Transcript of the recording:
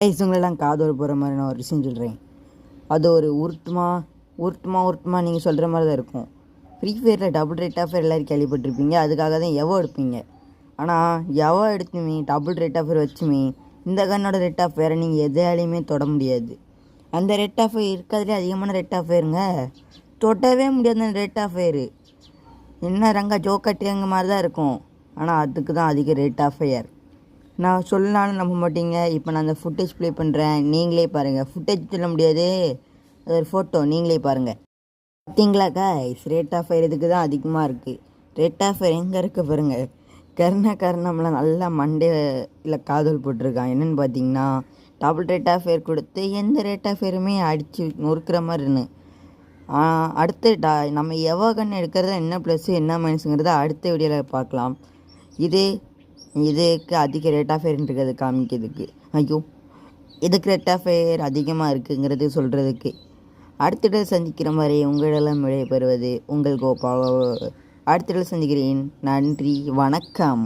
இவங்களெல்லாம் காதோடு போகிற மாதிரி நான் ஒரு விஷயம் சொல்கிறேன். அது ஒரு உருட்டுமா நீங்கள் சொல்கிற மாதிரி தான் இருக்கும். ஃப்ரீ ஃபயரில் டபுள் ரேட் ஆஃப் ஃபயர் எல்லோரும் கேள்விப்பட்டிருப்பீங்க. அதுக்காக தான் எவோ எடுப்பீங்க. ஆனால் எவோ எடுத்துமே டபுள் ரேட் ஆஃப் ஃபயர் வச்சுமே இந்த கன்னோட ரேட் ஆஃப் ஃபயரை நீங்கள் எதாலையுமே தொட முடியாது. அந்த ரேட் ஆஃப் ஃபயர் இருக்கிறதுலே அதிகமான ரேட் ஆஃப் ஃபயருங்க. தொடவே முடியாது அந்த ரேட் ஆஃப் ஃபயரு. என்ன ரங்கா ஜோக்கட்டியங்க மாதிரி தான் இருக்கும். ஆனால் அதுக்கு தான் அதிக ரேட் ஆஃப் ஃபயர். நான் சொல்லலான்னு நம்ப மாட்டீங்க. இப்போ நான் அந்த ஃபுட்டேஜ் ப்ளே பண்ணுறேன், நீங்களே பாருங்கள். ஃபுட்டேஜ் சொல்ல முடியாது, அது ஒரு ஃபோட்டோ, நீங்களே பாருங்கள். பார்த்தீங்களாக்கா, ரேட் ஆஃப் ஃபயர் இதுக்கு தான் அதிகமாக இருக்குது. ரேட் ஆஃப் ஃபயர் எங்கே இருக்க பாருங்கள். நம்மளை நல்லா மண்டையில் காதல் போட்டிருக்கான். என்னென்னு பார்த்தீங்கன்னா, டபுள் ரேட் ஆஃப் ஃபயர் கொடுத்து எந்த ரேட் ஆஃப் ஃபயருமே அடித்து நொறுக்கிற மாதிரின்னு. அடுத்து நம்ம எவோ கன்று எடுக்கிறது என்ன ப்ளஸ்ஸு என்ன மைனஸுங்கிறத அடுத்த வீடியோவில் பார்க்கலாம். இதுக்கு அதிக ரேட் ஆஃப் ஃபயர் இருக்கிறது காமிக்கிறதுக்கு, ஐயோ இதுக்கு ரேட் ஆஃப் ஃபயர் அதிகமாக இருக்குங்கிறது சொல்கிறதுக்கு. அடுத்த சந்திக்கிற மாதிரி உங்களெல்லாம் விடைபெறுவது உங்கள் கோபால். அடுத்த சந்திக்கிறேன். நன்றி, வணக்கம்.